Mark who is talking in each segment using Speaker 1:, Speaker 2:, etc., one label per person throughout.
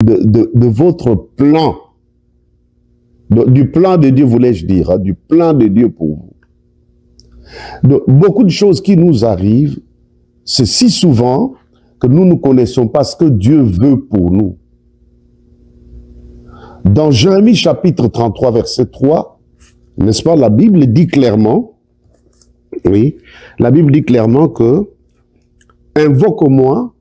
Speaker 1: de votre plan, du plan de Dieu, voulais-je dire, hein, du plan de Dieu pour vous. Beaucoup de choses qui nous arrivent, c'est si souvent que nous ne connaissons pas ce que Dieu veut pour nous. Dans Jérémie chapitre 33, verset 3, n'est-ce pas, la Bible dit clairement, oui, la Bible dit clairement que « Invoque-moi,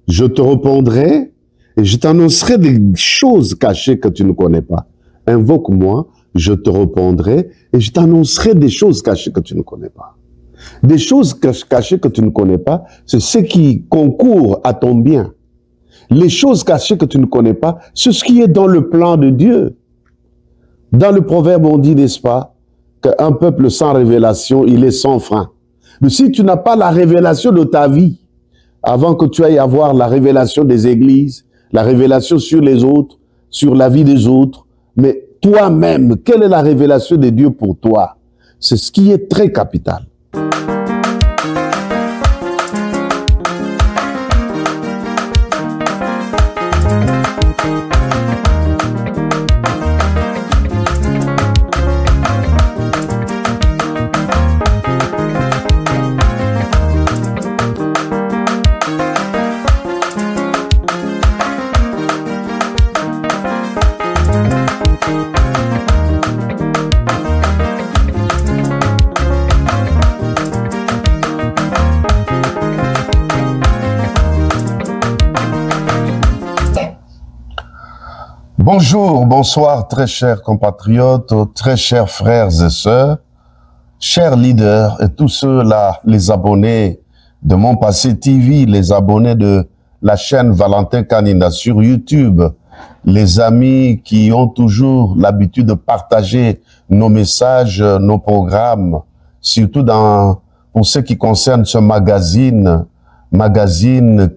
Speaker 1: je te répondrai et je t'annoncerai des choses cachées que tu ne connais pas. Invoque-moi, je te répondrai et je t'annoncerai des choses cachées que tu ne connais pas. » Des choses cachées que tu ne connais pas, c'est ce qui concourt à ton bien. Les choses cachées que tu ne connais pas, c'est ce qui est dans le plan de Dieu. Dans le proverbe, on dit, n'est-ce pas, qu'un peuple sans révélation, il est sans frein. Mais si tu n'as pas la révélation de ta vie, avant que tu ailles avoir la révélation des églises, la révélation sur les autres, sur la vie des autres, mais toi-même, quelle est la révélation de Dieu pour toi? C'est ce qui est très capital. Bonjour, bonsoir, très chers compatriotes, très chers frères et sœurs, chers leaders et tous ceux-là, les abonnés de Mon Passé TV, les abonnés de la chaîne Valentin Kanina sur YouTube, les amis qui ont toujours l'habitude de partager nos messages, nos programmes, surtout pour ce qui concerne ce magazine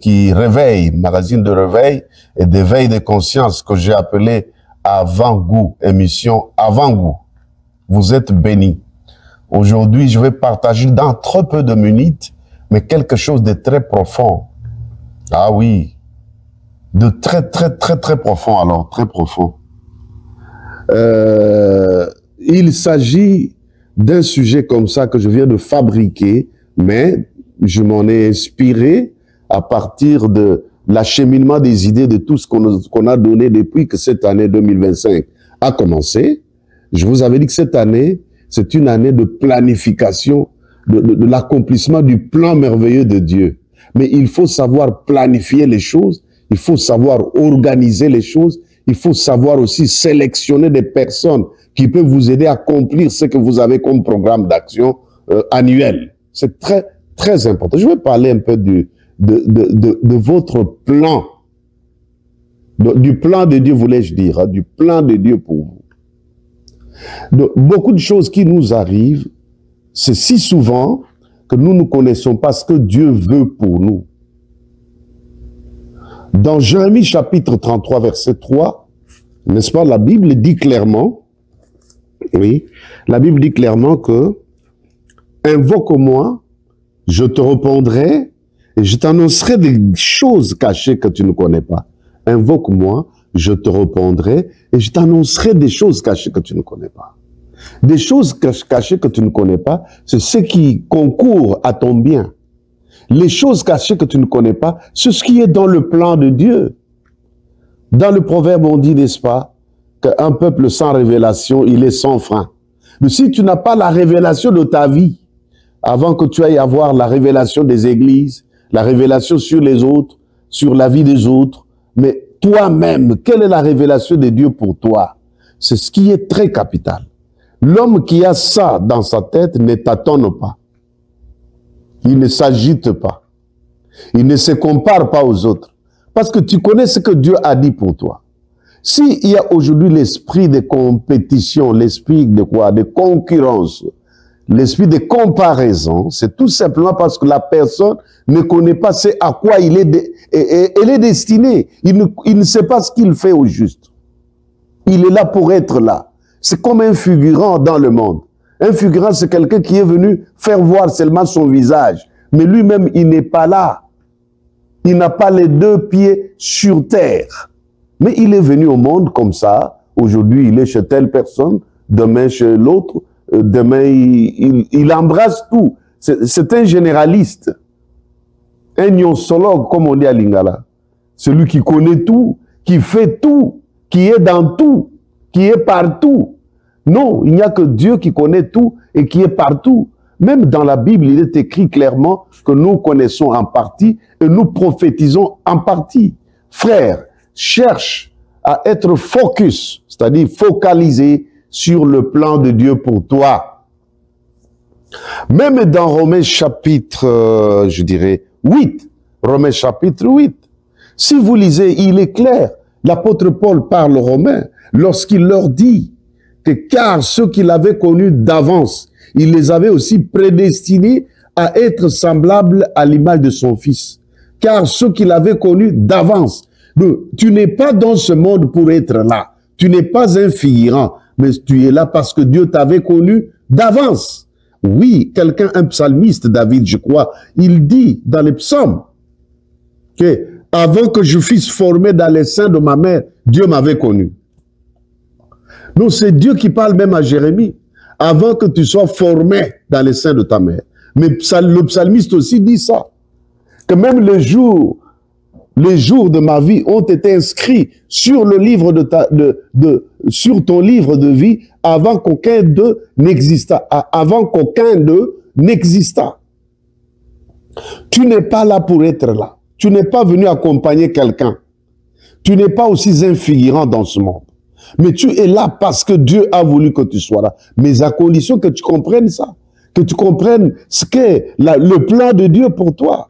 Speaker 1: qui réveille, magazine de réveil et d'éveil de conscience que j'ai appelé Avant-Goût, émission Avant-Goût. Vous êtes bénis. Aujourd'hui, je vais partager dans trop peu de minutes, mais quelque chose de très profond. Ah oui, de très profond alors, très profond. Il s'agit d'un sujet comme ça que je viens de fabriquer, mais je m'en ai inspiré à partir de l'acheminement des idées de tout ce qu'on a donné depuis que cette année 2025 a commencé. Je vous avais dit que cette année, c'est une année de planification, de l'accomplissement du plan merveilleux de Dieu. Mais il faut savoir planifier les choses, il faut savoir organiser les choses, il faut savoir aussi sélectionner des personnes qui peuvent vous aider à accomplir ce que vous avez comme programme d'action annuel. C'est très important. Je vais parler un peu de votre plan, du plan de Dieu, voulais-je dire, hein, du plan de Dieu pour vous. Beaucoup de choses qui nous arrivent, c'est si souvent que nous ne connaissons pas ce que Dieu veut pour nous. Dans Jérémie chapitre 33, verset 3, n'est-ce pas, la Bible dit clairement, oui, la Bible dit clairement que « Invoque-moi, je te répondrai et je t'annoncerai des choses cachées que tu ne connais pas. Invoque-moi, je te répondrai et je t'annoncerai des choses cachées que tu ne connais pas. » Des choses cachées que tu ne connais pas, c'est ce qui concourt à ton bien. Les choses cachées que tu ne connais pas, c'est ce qui est dans le plan de Dieu. Dans le proverbe, on dit, n'est-ce pas, qu'un peuple sans révélation, il est sans frein. Mais si tu n'as pas la révélation de ta vie, avant que tu ailles avoir la révélation des églises, la révélation sur les autres, sur la vie des autres, mais toi-même, quelle est la révélation de Dieu pour toi? C'est ce qui est très capital. L'homme qui a ça dans sa tête ne tâtonne pas. Il ne s'agite pas. Il ne se compare pas aux autres. Parce que tu connais ce que Dieu a dit pour toi. S'il y a aujourd'hui l'esprit de compétition, l'esprit de quoi? De concurrence, l'esprit de comparaison, c'est tout simplement parce que la personne ne connaît pas ce à quoi elle est destinée. Il ne sait pas ce qu'il fait au juste. Il est là pour être là. C'est comme un figurant dans le monde. Un figurant, c'est quelqu'un qui est venu faire voir seulement son visage. Mais lui-même, il n'est pas là. Il n'a pas les deux pieds sur terre. Mais il est venu au monde comme ça. Aujourd'hui, il est chez telle personne, demain chez l'autre, demain il embrasse tout. C'est un généraliste, un gnosologue, comme on dit à Lingala. Celui qui connaît tout, qui fait tout, qui est dans tout, qui est partout. Non, il n'y a que Dieu qui connaît tout et qui est partout. Même dans la Bible, il est écrit clairement que nous connaissons en partie et nous prophétisons en partie. Frère, cherche à être focus, c'est-à-dire focalisé sur le plan de Dieu pour toi. Même dans Romains chapitre, je dirais, 8, Romains chapitre 8, si vous lisez, il est clair, l'apôtre Paul parle aux Romains lorsqu'il leur dit que car ceux qu'il avait connus d'avance, il les avait aussi prédestinés à être semblables à l'image de son Fils. Car ceux qu'il avait connus d'avance. Tu n'es pas dans ce monde pour être là. Tu n'es pas un figurant, mais tu es là parce que Dieu t'avait connu d'avance. Oui, quelqu'un, un psalmiste, David, je crois, il dit dans les psaumes que avant que je fusse formé dans les seins de ma mère, Dieu m'avait connu. Non, c'est Dieu qui parle même à Jérémie. Avant que tu sois formé dans les seins de ta mère. Mais le psalmiste aussi dit ça. Que même les jours de ma vie ont été inscrits sur le livre sur ton livre de vie avant qu'aucun d'eux n'existât. Avant qu'aucun d'eux n'existât. Tu n'es pas là pour être là. Tu n'es pas venu accompagner quelqu'un. Tu n'es pas aussi un figurant dans ce monde. Mais tu es là parce que Dieu a voulu que tu sois là. Mais à condition que tu comprennes ça. Que tu comprennes ce qu'est le plan de Dieu pour toi.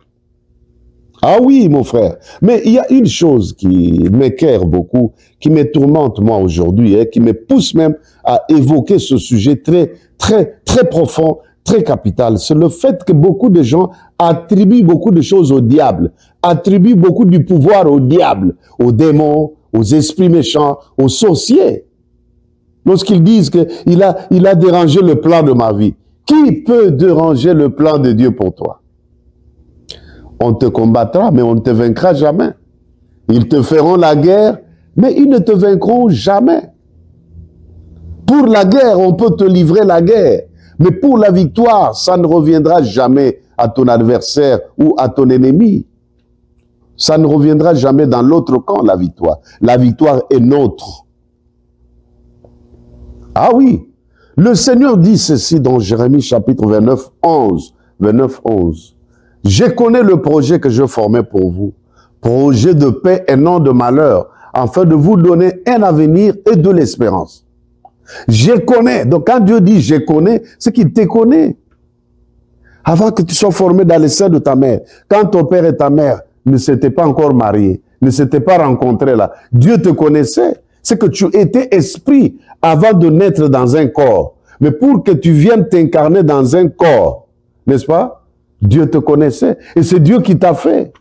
Speaker 1: Ah oui, mon frère. Mais il y a une chose qui m'écoeure beaucoup, qui me tourmente moi aujourd'hui, qui me pousse même à évoquer ce sujet très, très, très profond, très capital. C'est le fait que beaucoup de gens attribuent beaucoup de choses au diable, attribuent beaucoup du pouvoir au diable, aux démons, aux esprits méchants, aux sorciers. Lorsqu'ils disent qu'il a dérangé le plan de ma vie. Qui peut déranger le plan de Dieu pour toi? On te combattra, mais on ne te vaincra jamais. Ils te feront la guerre, mais ils ne te vaincront jamais. Pour la guerre, on peut te livrer la guerre. Mais pour la victoire, ça ne reviendra jamais à ton adversaire ou à ton ennemi. Ça ne reviendra jamais dans l'autre camp, la victoire. La victoire est nôtre. Ah oui. Le Seigneur dit ceci dans Jérémie chapitre 29, 11. 29, 11. Je connais le projet que je formais pour vous. Projet de paix et non de malheur, afin de vous donner un avenir et de l'espérance. Je connais. Donc quand Dieu dit je connais, c'est qu'il te connaît. Avant que tu sois formé dans les seins de ta mère, quand ton père et ta mère ne s'étaient pas encore mariés, ne s'étaient pas rencontrés là, Dieu te connaissait. C'est que tu étais esprit avant de naître dans un corps. Mais pour que tu viennes t'incarner dans un corps, n'est-ce pas? Dieu te connaissait. Et c'est Dieu qui t'a fait.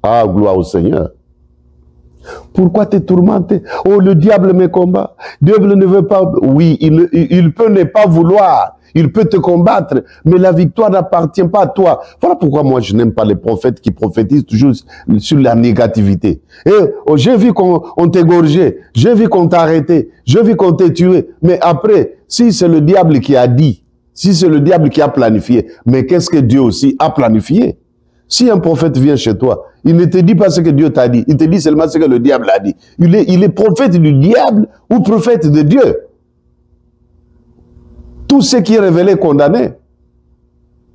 Speaker 1: Ah, gloire au Seigneur. Pourquoi t'es tourmenté? Oh, le diable me combat. Dieu ne veut pas. Oui, il peut ne pas vouloir. Il peut te combattre, mais la victoire n'appartient pas à toi. Voilà pourquoi moi je n'aime pas les prophètes qui prophétisent toujours sur la négativité. Et oh, j'ai vu qu'on t'a égorgé, j'ai vu qu'on t'a arrêté, j'ai vu qu'on t'a tué. Mais après, si c'est le diable qui a dit, si c'est le diable qui a planifié, mais qu'est-ce que Dieu aussi a planifié? Si un prophète vient chez toi, il ne te dit pas ce que Dieu t'a dit, il te dit seulement ce que le diable a dit. Il est prophète du diable ou prophète de Dieu. Tout ce qui est révélé est condamné.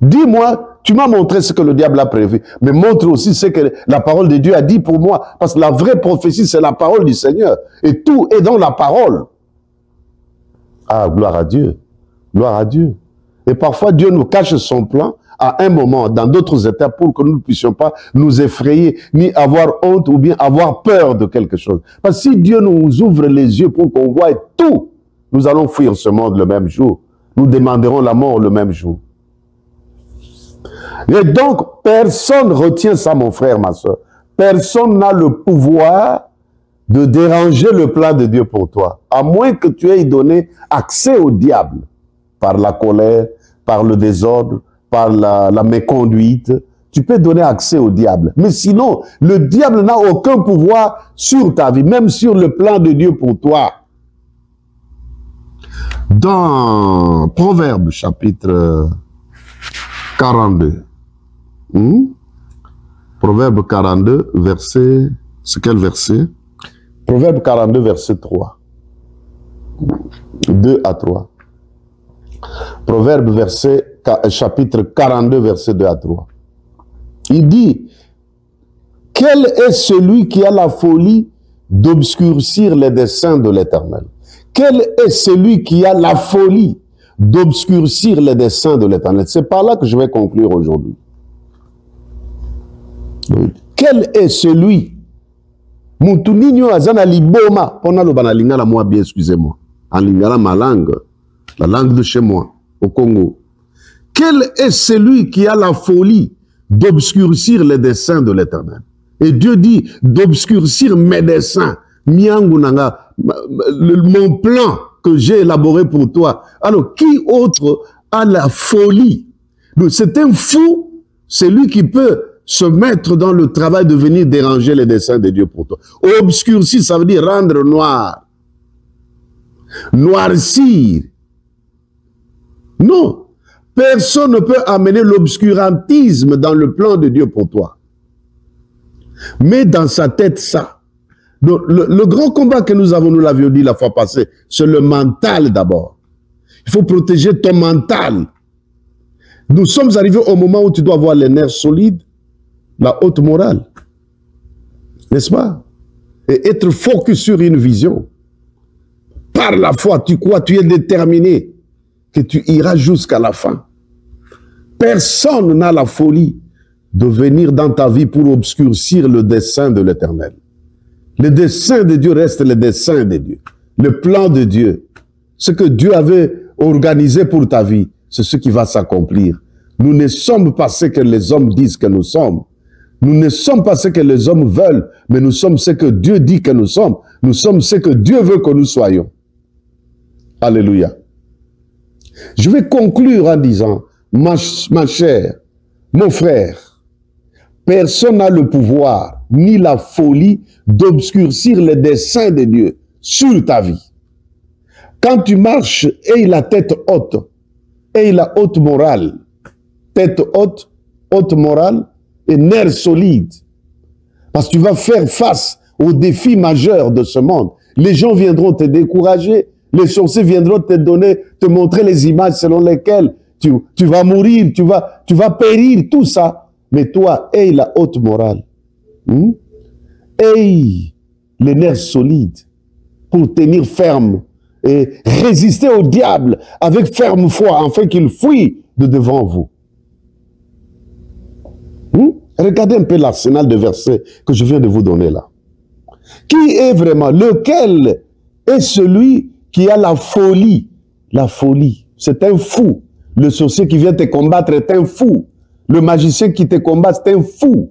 Speaker 1: Dis-moi, tu m'as montré ce que le diable a prévu, mais montre aussi ce que la parole de Dieu a dit pour moi. Parce que la vraie prophétie, c'est la parole du Seigneur. Et tout est dans la parole. Ah, gloire à Dieu. Gloire à Dieu. Et parfois, Dieu nous cache son plan à un moment, dans d'autres étapes, pour que nous ne puissions pas nous effrayer, ni avoir honte ou bien avoir peur de quelque chose. Parce que si Dieu nous ouvre les yeux pour qu'on voie tout, nous allons fuir ce monde le même jour. Nous demanderons la mort le même jour. Et donc, personne retient ça, mon frère, ma soeur. Personne n'a le pouvoir de déranger le plan de Dieu pour toi. À moins que tu aies donné accès au diable. Par la colère, par le désordre, par la méconduite. tu peux donner accès au diable. Mais sinon, le diable n'a aucun pouvoir sur ta vie, même sur le plan de Dieu pour toi. Dans Proverbe chapitre 42, Proverbe 42, verset, c'est quel verset? Proverbe 42, verset 3. 2 à 3. Proverbe chapitre 42, verset 2 à 3. Il dit, quel est celui qui a la folie d'obscurcir les desseins de l'Éternel? Quel est celui qui a la folie d'obscurcir les desseins de l'Éternel? C'est par là que je vais conclure aujourd'hui. Quel est celui? Moutounino azana liboma. Pona lo banalinga la moi bien, excusez-moi. En lingala ma langue, la langue de chez moi, au Congo. Quel est celui qui a la folie d'obscurcir les desseins de l'Éternel? Et Dieu dit d'obscurcir mes desseins. Miangunanga, mon plan que j'ai élaboré pour toi. Alors, qui autre a la folie? C'est un fou, c'est lui qui peut se mettre dans le travail de venir déranger les desseins de Dieu pour toi. Obscurcir, ça veut dire rendre noir. Noircir. Non. Personne ne peut amener l'obscurantisme dans le plan de Dieu pour toi. Mets dans sa tête ça. Donc, le grand combat que nous avons, nous l'avions dit la fois passée, c'est le mental d'abord. Il faut protéger ton mental. Nous sommes arrivés au moment où tu dois avoir les nerfs solides, la haute morale. N'est-ce pas? Et être focus sur une vision. Par la foi, tu crois, tu es déterminé que tu iras jusqu'à la fin. Personne n'a la folie de venir dans ta vie pour obscurcir le dessein de l'Éternel. Le dessein de Dieu reste le dessein de Dieu. Le plan de Dieu. Ce que Dieu avait organisé pour ta vie, c'est ce qui va s'accomplir. Nous ne sommes pas ce que les hommes disent que nous sommes. Nous ne sommes pas ce que les hommes veulent, mais nous sommes ce que Dieu dit que nous sommes. Nous sommes ce que Dieu veut que nous soyons. Alléluia. Je vais conclure en disant, ma chère, mon frère, personne n'a le pouvoir ni la folie d'obscurcir les desseins de Dieu sur ta vie. Quand tu marches, aie la tête haute, aie la haute morale, tête haute, haute morale et nerfs solides. Parce que tu vas faire face aux défis majeurs de ce monde. Les gens viendront te décourager, les sorciers viendront te montrer les images selon lesquelles tu vas mourir, tu vas périr, tout ça. Mais toi, aie la haute morale. Aie les nerfs solides pour tenir ferme et résister au diable avec ferme foi afin qu'il fuit de devant vous. Regardez un peu l'arsenal de versets que je viens de vous donner là. Qui est vraiment, lequel est celui qui a la folie? La folie, c'est un fou. Le sorcier qui vient te combattre est un fou. Le magicien qui te combat, c'est un fou.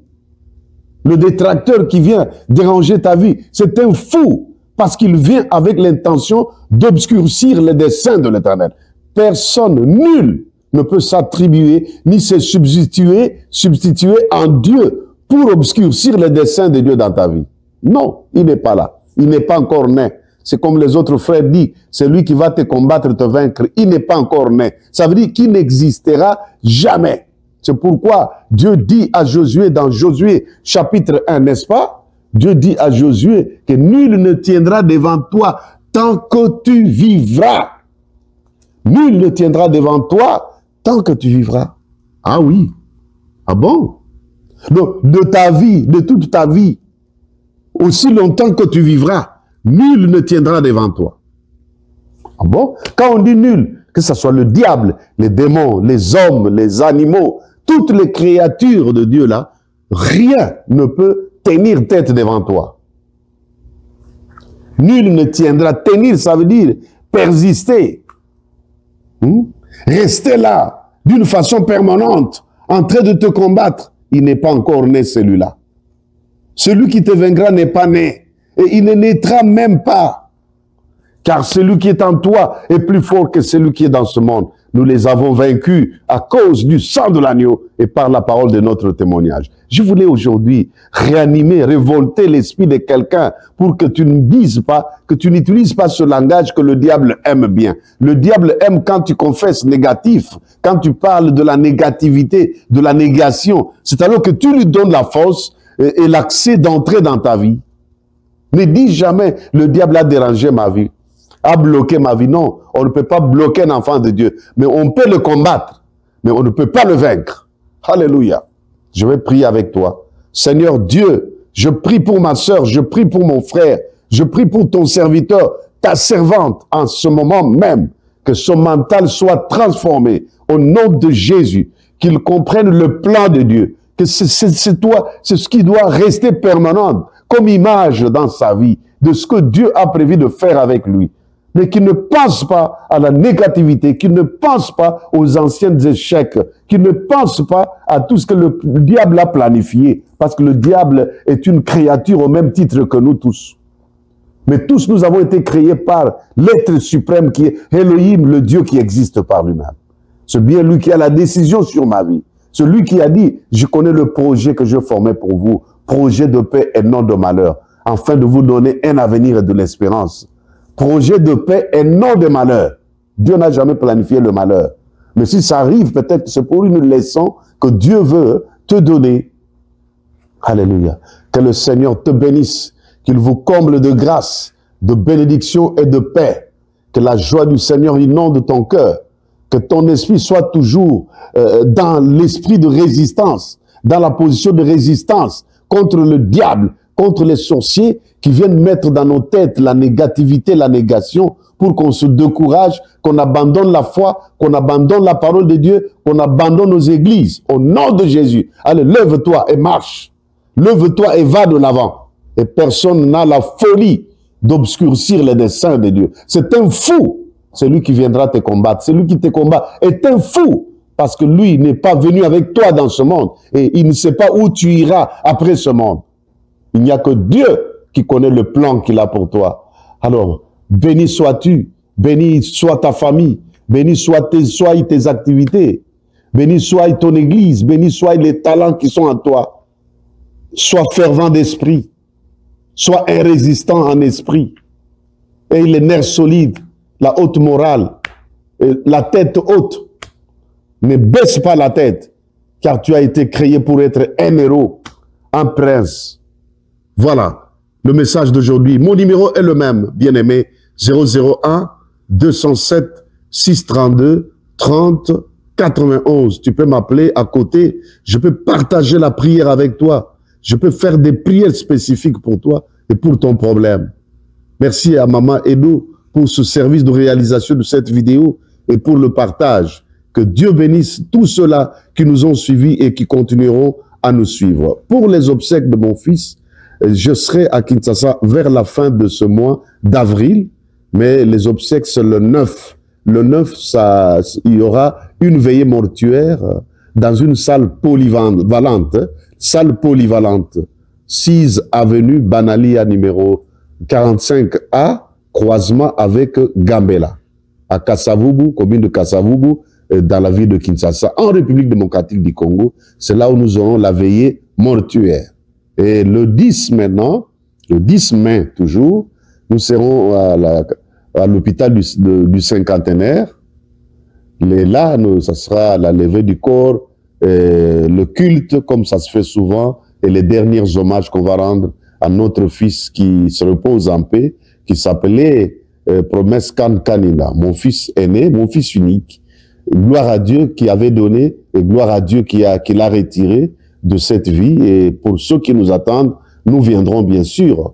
Speaker 1: Le détracteur qui vient déranger ta vie, c'est un fou. Parce qu'il vient avec l'intention d'obscurcir les desseins de l'Éternel. Personne, nul, ne peut s'attribuer ni se substituer en Dieu pour obscurcir les desseins de Dieu dans ta vie. Non, il n'est pas là. Il n'est pas encore né. C'est comme les autres frères disent, c'est lui qui va te combattre, te vaincre. Il n'est pas encore né. Ça veut dire qu'il n'existera jamais. C'est pourquoi Dieu dit à Josué dans Josué chapitre 1, n'est-ce pas? Dieu dit à Josué que nul ne tiendra devant toi tant que tu vivras. Nul ne tiendra devant toi tant que tu vivras. Ah oui. Ah bon? Donc, de ta vie, de toute ta vie, aussi longtemps que tu vivras, nul ne tiendra devant toi. Ah bon? Quand on dit nul, que ce soit le diable, les démons, les hommes, les animaux, toutes les créatures de Dieu là, rien ne peut tenir tête devant toi. Nul ne tiendra. Tenir, ça veut dire persister. Rester là, d'une façon permanente, en train de te combattre. Il n'est pas encore né, celui-là. Celui qui te vaincra n'est pas né. Et il ne naîtra même pas. Car celui qui est en toi est plus fort que celui qui est dans ce monde. nous les avons vaincus à cause du sang de l'agneau et par la parole de notre témoignage. Je voulais aujourd'hui réanimer, révolter l'esprit de quelqu'un pour que tu ne dises pas, que tu n'utilises pas ce langage que le diable aime bien. Le diable aime quand tu confesses négatif, quand tu parles de la négativité, de la négation. C'est alors que tu lui donnes la force et l'accès d'entrer dans ta vie. Ne dis jamais, le diable a dérangé ma vie, a bloqué ma vie. Non, on ne peut pas bloquer un enfant de Dieu, mais on peut le combattre, mais on ne peut pas le vaincre. Alléluia. Je vais prier avec toi. Seigneur Dieu, je prie pour ma sœur, je prie pour mon frère, je prie pour ton serviteur, ta servante, en ce moment même, que son mental soit transformé au nom de Jésus, qu'il comprenne le plan de Dieu, que c'est toi, c'est ce qui doit rester permanent comme image dans sa vie, de ce que Dieu a prévu de faire avec lui. Mais qu'il ne pense pas à la négativité, qu'il ne pense pas aux anciens échecs, qu'il ne pense pas à tout ce que le diable a planifié, parce que le diable est une créature au même titre que nous tous. Mais tous nous avons été créés par l'être suprême qui est Elohim, le Dieu qui existe par lui-même. C'est bien lui qui a la décision sur ma vie. Celui qui a dit, je connais le projet que je formais pour vous, projet de paix et non de malheur, afin de vous donner un avenir et de l'espérance. Projet de paix et non de malheur. Dieu n'a jamais planifié le malheur. Mais si ça arrive, peut-être que c'est pour une leçon que Dieu veut te donner. Alléluia. Que le Seigneur te bénisse, qu'il vous comble de grâce, de bénédiction et de paix. Que la joie du Seigneur inonde ton cœur. Que ton esprit soit toujours dans l'esprit de résistance, dans la position de résistance contre le diable, contre les sorciers qui viennent mettre dans nos têtes la négativité, la négation, pour qu'on se décourage, qu'on abandonne la foi, qu'on abandonne la parole de Dieu, qu'on abandonne nos églises. Au nom de Jésus, allez, lève-toi et marche. Lève-toi et va de l'avant. Et personne n'a la folie d'obscurcir les desseins de Dieu. C'est un fou, celui qui viendra te combattre. Celui qui te combat est un fou, parce que lui n'est pas venu avec toi dans ce monde. Et il ne sait pas où tu iras après ce monde. Il n'y a que Dieu qui connaît le plan qu'il a pour toi. Alors, béni sois-tu, béni soit ta famille, béni soient tes activités, béni soit ton église, béni soient les talents qui sont en toi. Sois fervent d'esprit, sois un résistant en esprit, et les nerfs solides, la haute morale, la tête haute. Ne baisse pas la tête, car tu as été créé pour être un héros, un prince. Voilà le message d'aujourd'hui. Mon numéro est le même, bien-aimé, 001 207 632 30 91. Tu peux m'appeler à côté, je peux partager la prière avec toi. Je peux faire des prières spécifiques pour toi et pour ton problème. Merci à Maman Edo pour ce service de réalisation de cette vidéo et pour le partage. Que Dieu bénisse tous ceux-là qui nous ont suivis et qui continueront à nous suivre. Pour les obsèques de mon fils, je serai à Kinshasa vers la fin de ce mois d'avril, mais les obsèques, c'est le 9. Le 9, il y aura une veillée mortuaire dans une salle polyvalente, 6 avenue Banalia numéro 45A, croisement avec Gambela, à Kasavubu, commune de Kasavubu, dans la ville de Kinshasa, en République démocratique du Congo. C'est là où nous aurons la veillée mortuaire. Et le 10 maintenant, le 10 mai toujours, nous serons à l'hôpital du cinquantenaire. Et là, ça sera la levée du corps, le culte, comme ça se fait souvent, et les derniers hommages qu'on va rendre à notre fils qui se repose en paix, qui s'appelait Promesse Kanina, mon fils aîné, mon fils unique. Gloire à Dieu qui avait donné et gloire à Dieu qui l'a retiré de cette vie. Et pour ceux qui nous attendent, nous viendrons bien sûr.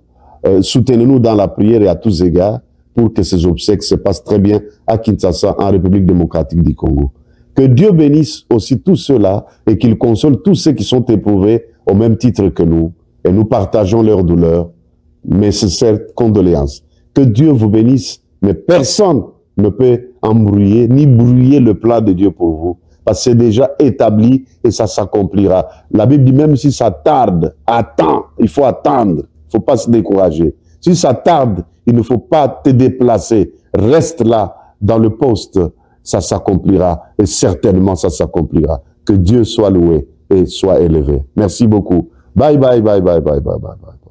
Speaker 1: Soutenez-nous dans la prière et à tous égards pour que ces obsèques se passent très bien à Kinshasa, en République démocratique du Congo. Que Dieu bénisse aussi tous ceux-là et qu'il console tous ceux qui sont éprouvés au même titre que nous. Et nous partageons leur douleur, mais sincères condoléances. Que Dieu vous bénisse, mais personne ne peut embrouiller ni brouiller le plan de Dieu pour vous. Parce que c'est déjà établi et ça s'accomplira. La Bible dit même si ça tarde, attends, il faut attendre. Il ne faut pas se décourager. Si ça tarde, il ne faut pas te déplacer. Reste là, dans le poste. ça s'accomplira. Et certainement, ça s'accomplira. Que Dieu soit loué et soit élevé. Merci beaucoup. Bye, bye, bye, bye, bye, bye, bye, bye.